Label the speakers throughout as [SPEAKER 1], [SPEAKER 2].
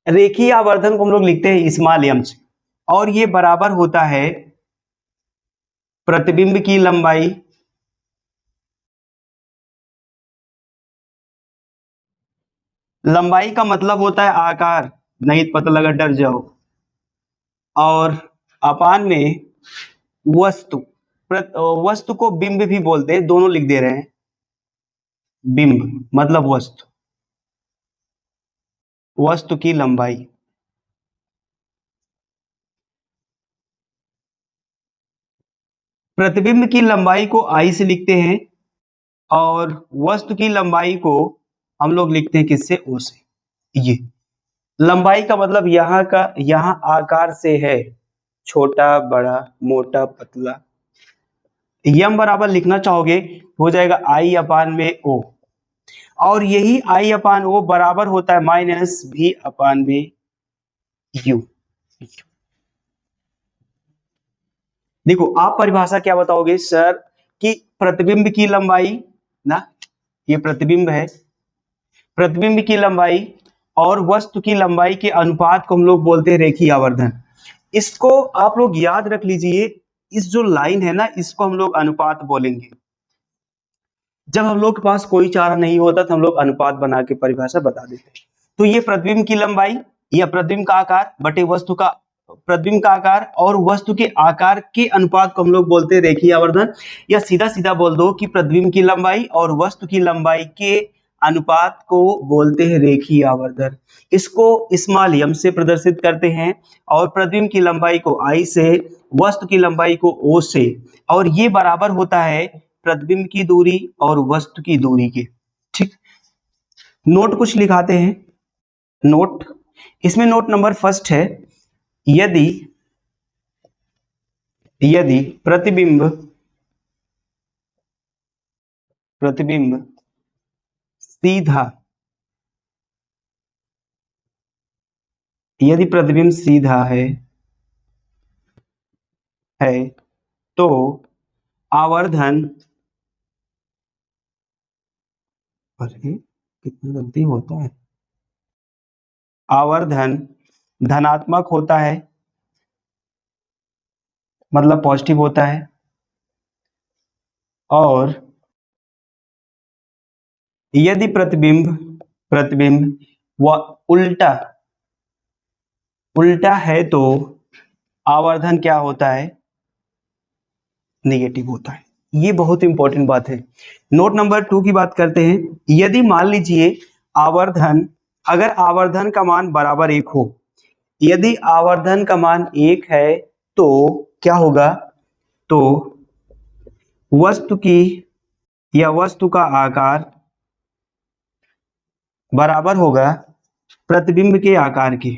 [SPEAKER 1] रेखीय आवर्धन को हम लोग लिखते हैं स्मॉल m से, और ये बराबर होता है प्रतिबिंब की लंबाई का मतलब होता है आकार, नहीं तो पता लगा डर जाओ, और अपान में वस्तु, वस्तु को बिंब भी बोलते हैं, दोनों लिख दे रहे हैं। बिंब मतलब वस्तु, वस्तु की लंबाई। प्रतिबिंब की लंबाई को आई से लिखते हैं, और वस्तु की लंबाई को हम लोग लिखते हैं किससे, ओ से। ये लंबाई का मतलब यहाँ का, यहाँ आकार से है, छोटा बड़ा मोटा पतला। यम बराबर लिखना चाहोगे हो जाएगा आई अपान में ओ, और यही आई अपान ओ बराबर होता है माइनस भी अपान में यू। देखो आप परिभाषा क्या बताओगे सर, कि प्रतिबिंब की लंबाई ना, ये प्रतिबिंब है, प्रतिबिंब की लंबाई और वस्तु की लंबाई के अनुपात को हम लोग बोलते हैं रेखीय आवर्धन। इसको आप लोग याद रख लीजिए, इस जो लाइन है ना, इसको हम लोग अनुपात बोलेंगे। जब हम लोग के पास कोई चारा नहीं होता तो हम लोग अनुपात बना के परिभाषा बता देते हैं। तो ये प्रतिबिंब की लंबाई या प्रतिबिंब का आकार बटे वस्तु का, प्रतिबिंब का आकार और वस्तु के आकार के अनुपात को हम लोग बोलते हैं रेखीय आवर्धन। या सीधा सीधा बोल दो कि प्रतिबिंब की लंबाई और वस्तु की लंबाई के अनुपात को बोलते हैं रेखीय आवर्धन। इसको स्मॉल m से प्रदर्शित करते हैं, और प्रतिबिंब की लंबाई को I से, वस्तु की लंबाई को O से, और ये बराबर होता है प्रतिबिंब की दूरी और वस्तु की दूरी के। ठीक, नोट कुछ लिखाते हैं। नोट, इसमें नोट नंबर फर्स्ट है, यदि यदि प्रतिबिंब प्रतिबिंब सीधा, यदि प्रतिबिंब सीधा है तो आवर्धन, अरे कितना गलती होता है, आवर्धन धनात्मक होता है, मतलब पॉजिटिव होता है, और यदि प्रतिबिंब प्रतिबिंब व उल्टा उल्टा है तो आवर्धन क्या होता है, नेगेटिव होता है। ये बहुत इंपॉर्टेंट बात है। नोट नंबर 2 की बात करते हैं। यदि मान लीजिए आवर्धन, अगर आवर्धन का मान बराबर 1 हो, यदि आवर्धन का मान 1 है तो क्या होगा, तो वस्तु की या वस्तु का आकार बराबर होगा प्रतिबिंब के आकार के।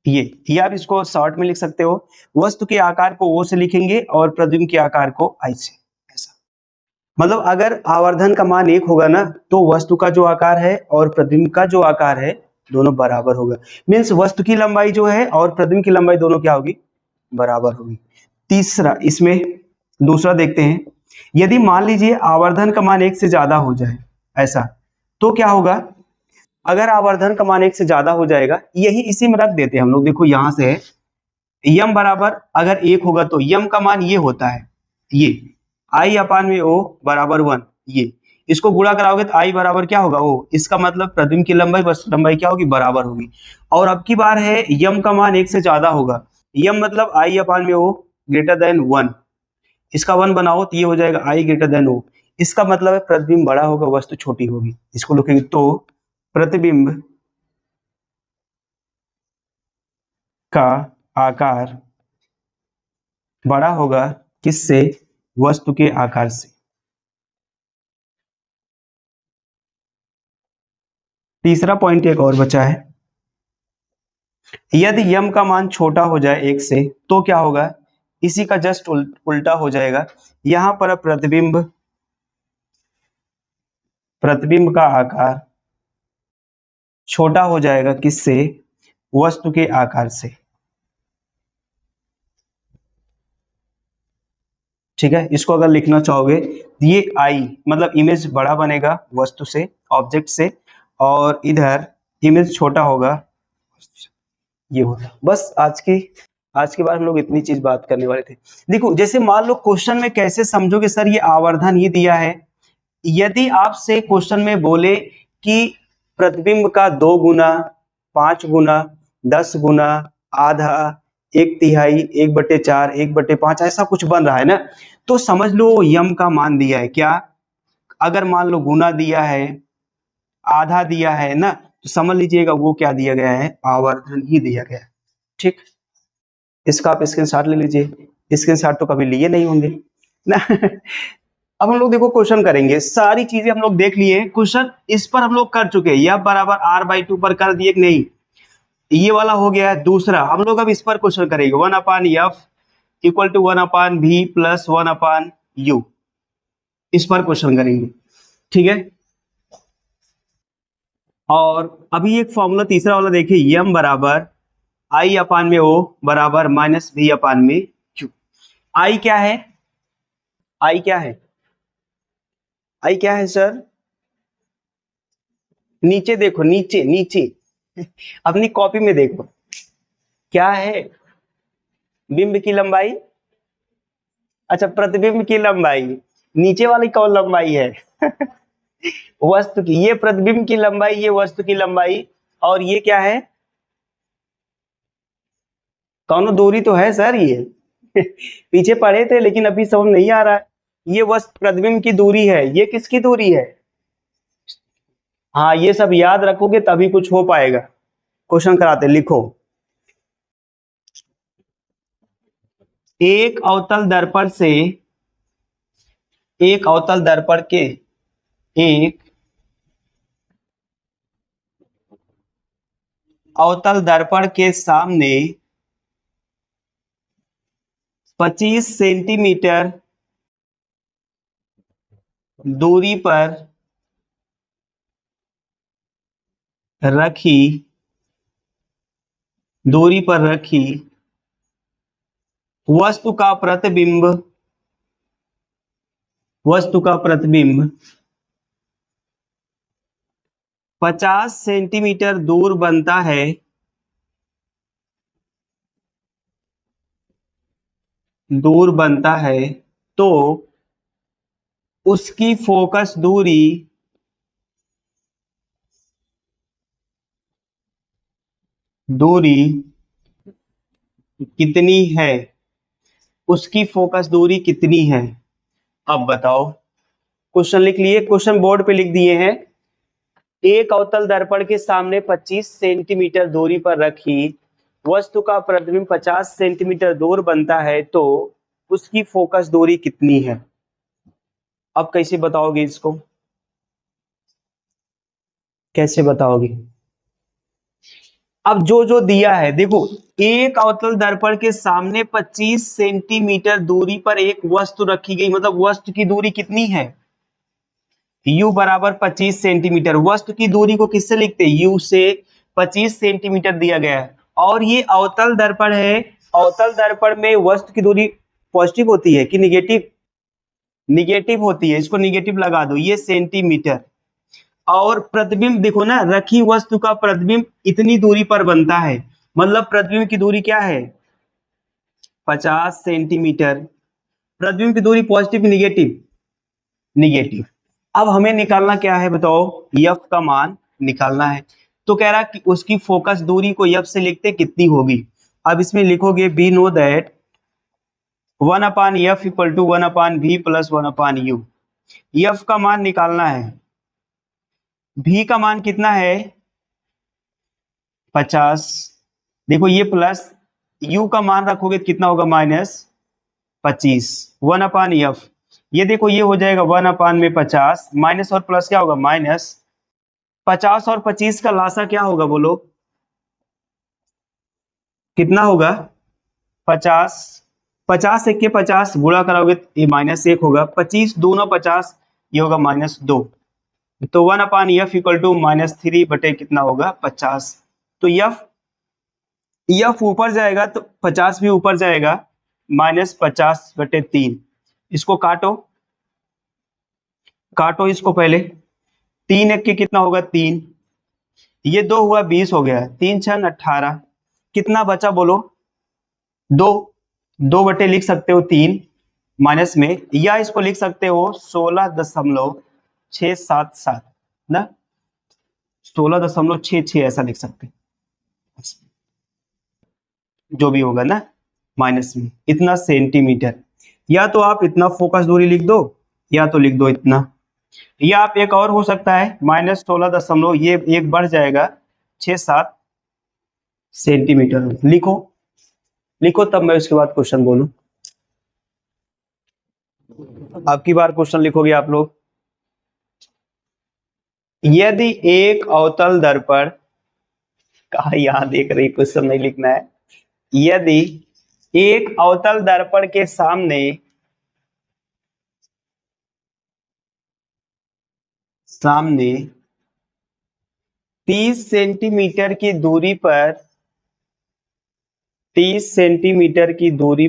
[SPEAKER 1] ये आप इसको शॉर्ट में लिख सकते हो, वस्तु के आकार को ओ से लिखेंगे और प्रतिबिंब के आकार को आई से। ऐसा मतलब अगर आवर्धन का मान 1 होगा ना, तो वस्तु का जो आकार है और प्रतिबिंब का जो आकार है दोनों बराबर होगा। मीन्स वस्तु की लंबाई जो है और प्रतिबिंब की लंबाई दोनों क्या होगी, बराबर होगी। तीसरा, इसमें दूसरा देखते हैं। यदि मान लीजिए आवर्धन का मान 1 से ज्यादा हो जाए, ऐसा तो क्या होगा, अगर आवर्धन का मान 1 से ज्यादा हो जाएगा, यही इसी में रख देते हैं हम लोग। देखो यहां से है यम बराबर अगर 1 होगा तो यम का मान ये होता है, ये आई अपान में ओ बराबर 1। ये इसको गुणा कराओगे तो आई बराबर क्या होगा, ओ। इसका मतलब प्रतिबिंब की लंबाई बस लंबाई क्या होगी, बराबर होगी। और अब की बार है यम का मान 1 से ज्यादा होगा, यम मतलब आई अपान में ओ ग्रेटर देन 1। इसका 1 बनाओ तो ये हो जाएगा आई ग्रेटर देन ओ। इसका मतलब है प्रतिबिंब बड़ा होगा, वस्तु छोटी होगी। इसको लिखेंगे तो प्रतिबिंब का आकार बड़ा होगा किससे, वस्तु के आकार से। तीसरा पॉइंट एक और बचा है, यदि यम का मान छोटा हो जाए 1 से तो क्या होगा, इसी का जस्ट उल्टा हो जाएगा। यहां पर प्रतिबिंब प्रतिबिंब का आकार छोटा हो जाएगा किससे, वस्तु के आकार से। ठीक है, इसको अगर लिखना चाहोगे, ये आई मतलब इमेज बड़ा बनेगा वस्तु से, ऑब्जेक्ट से, और इधर इमेज छोटा होगा, ये होगा। बस आज के बार हम लोग इतनी चीज बात करने वाले थे। देखो जैसे मान लो क्वेश्चन में कैसे समझोगे, सर ये आवर्धन ही दिया है, यदि आपसे क्वेश्चन में बोले कि प्रतिबिंब का 2 गुना, 5 गुना, 10 गुना, आधा, 1/3, 1/4, 1/5 ऐसा कुछ बन रहा है ना, तो समझ लो यम का मान दिया है क्या। अगर मान लो गुना दिया है, आधा दिया है ना, तो समझ लीजिएगा वो क्या दिया गया है, आवर्धन ही दिया गया है। ठीक, इसका आप स्क्रीनशॉट ले लीजिए, स्क्रीनशॉट तो कभी लिए नहीं होंगे ना। अब हम लोग देखो क्वेश्चन करेंगे, सारी चीजें हम लोग देख लिए, क्वेश्चन इस पर हम लोग कर चुके हैं, F बराबर r/2 पर कर दिए कि नहीं, ये वाला हो गया है। दूसरा हम लोग अब इस पर क्वेश्चन करेंगे, 1/F equal to 1/V plus 1/U, इस पर क्वेश्चन करेंगे, ठीक है। और अभी एक फॉर्मूला तीसरा वाला देखिए, M बराबर I/O बराबर -V/Q। I क्या है, I क्या है, I क्या है सर, नीचे देखो, नीचे नीचे अपनी कॉपी में देखो, क्या है, बिंब की लंबाई, अच्छा प्रतिबिंब की लंबाई, नीचे वाली कौन लंबाई है, वस्तु की, ये प्रतिबिंब की लंबाई, ये वस्तु की लंबाई, और ये क्या है, कौन दूरी तो है सर ये पीछे पढ़े थे लेकिन अभी समझ नहीं आ रहा है, ये वस्तु प्रतिबिंब की दूरी है, ये किसकी दूरी है। हाँ ये सब याद रखोगे तभी कुछ हो पाएगा। क्वेश्चन कराते, लिखो, एक अवतल दर्पण से, एक अवतल दर्पण के, एक अवतल दर्पण के सामने 25 सेंटीमीटर दूरी पर रखी, दूरी पर रखी वस्तु का प्रतिबिंब, वस्तु का प्रतिबिंब 50 सेंटीमीटर दूर बनता है, दूर बनता है, तो उसकी फोकस दूरी कितनी है, उसकी फोकस दूरी कितनी है। अब बताओ, क्वेश्चन लिख लिए, क्वेश्चन बोर्ड पे लिख दिए हैं, एक अवतल दर्पण के सामने 25 सेंटीमीटर दूरी पर रखी वस्तु का प्रतिबिंब 50 सेंटीमीटर दूर बनता है, तो उसकी फोकस दूरी कितनी है। अब कैसे बताओगे इसको, कैसे बताओगे। अब जो जो दिया है देखो, एक अवतल दर्पण के सामने 25 सेंटीमीटर दूरी पर एक वस्तु रखी गई, मतलब वस्तु की दूरी कितनी है, u बराबर 25 सेंटीमीटर, वस्तु की दूरी को किससे लिखते हैं, u से 25 सेंटीमीटर दिया गया है, और ये अवतल दर्पण है, अवतल दर्पण में वस्तु की दूरी पॉजिटिव होती है कि निगेटिव, निगेटिव होती है, इसको निगेटिव लगा दो, ये सेंटीमीटर, और प्रतिबिंब देखो ना, रखी वस्तु का प्रतिबिंब इतनी दूरी पर बनता है, मतलब प्रतिबिंब की दूरी क्या है, 50 सेंटीमीटर, प्रतिबिंब की दूरी पॉजिटिव निगेटिव, निगेटिव। अब हमें निकालना क्या है बताओ, F का मान निकालना है, तो कह रहा कि उसकी फोकस दूरी को F से लिखते कितनी होगी। अब इसमें लिखोगे we know that 1/F equal to 1/V plus 1/U, F का मान निकालना है, V का मान कितना है 50, देखो ये प्लस, U का मान रखोगे कितना होगा -25, 1/F, ये देखो ये हो जाएगा 1/50, माइनस और प्लस क्या होगा माइनस, 50 और 25 का लासा क्या होगा बोलो, कितना होगा 50, 50 एक के 50 गुणा कराओगे ये -1 होगा, 25 दूना 50, ये होगा -2, तो 1/F इक्वल टू -3 बटे कितना होगा 50, तो F ऊपर जाएगा तो 50 भी ऊपर जाएगा, -50/3, इसको काटो, काटो इसको पहले। 3 एक के कितना होगा 3, ये 2 हुआ 20 हो गया, 3 6 18, कितना बचा बोलो 2, 2 बटे लिख सकते हो 3 माइनस में, या इसको लिख सकते हो 16.677 ना, 16.66 ऐसा लिख सकते हैं, जो भी होगा ना माइनस में इतना सेंटीमीटर। या तो आप इतना फोकस दूरी लिख दो, या तो लिख दो इतना, या आप एक और हो सकता है -16 ये एक बढ़ जाएगा 6-7 सेंटीमीटर। लिखो, लिखो तब मैं उसके बाद क्वेश्चन बोलूं। अब की बार क्वेश्चन लिखोगे आप लोग। यदि एक अवतल दर्पण, कहा यहां देख रही क्वेश्चन नहीं लिखना है, यदि एक अवतल दर्पण के सामने 30 सेंटीमीटर की दूरी पर 30 सेंटीमीटर की दूरी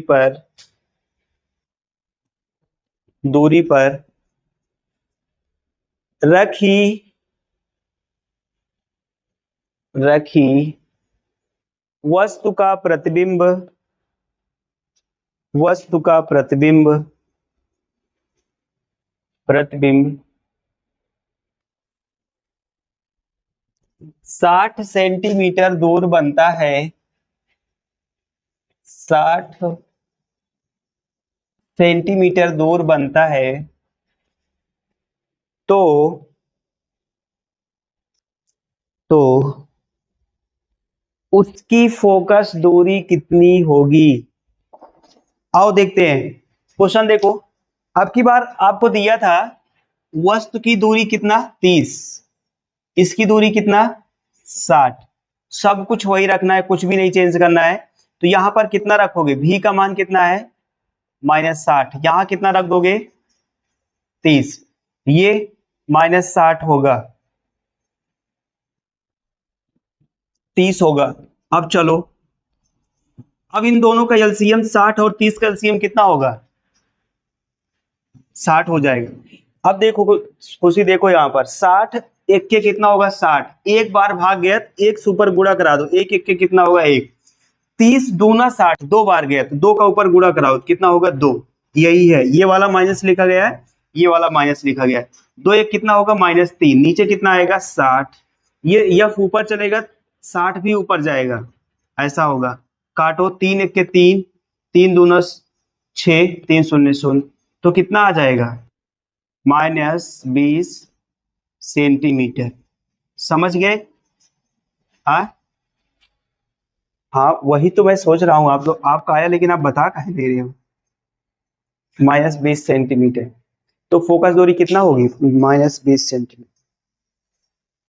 [SPEAKER 1] पर रखी वस्तु का प्रतिबिंब 60 सेंटीमीटर दूर बनता है, 60 सेंटीमीटर दूर बनता है, तो उसकी फोकस दूरी कितनी होगी। आओ देखते हैं क्वेश्चन। देखो अब की बार आपको दिया था वस्तु की दूरी कितना 30, इसकी दूरी कितना 60, सब कुछ वही रखना है, कुछ भी नहीं चेंज करना है। तो यहां पर कितना रखोगे, भी का मान कितना है -60, यहां कितना रख दोगे 30, ये -60 होगा 30 होगा। अब चलो, अब इन दोनों का एलसीएम 60 और 30 का एलसीएम कितना होगा 60 हो जाएगा। अब देखो खुशी, देखो यहाँ पर 60 एक के कितना होगा 60, एक बार भाग गया तो एक सुपर गुणा करा दो, एक एक के कितना होगा 1, 30 दूना 60, दो बार गया तो 2 का ऊपर गुणा कराओ कितना होगा 2, यही है, ये वाला माइनस लिखा गया है, ये वाला माइनस लिखा गया है, 2 एक कितना होगा -3, नीचे कितना आएगा 60, ये एफ ऊपर चलेगा 60 भी ऊपर जाएगा, ऐसा होगा। काटो, 3 एक के 3, 3 दूना 6, 3 शून्य शून्य, तो कितना आ जाएगा -20 सेंटीमीटर। समझ गए? हाँ वही तो मैं सोच रहा हूँ, आप लोग आपका आया लेकिन आप बता काहे दे रहे हो। -20 सेंटीमीटर, तो फोकस दूरी कितना होगी -20 सेंटीमीटर।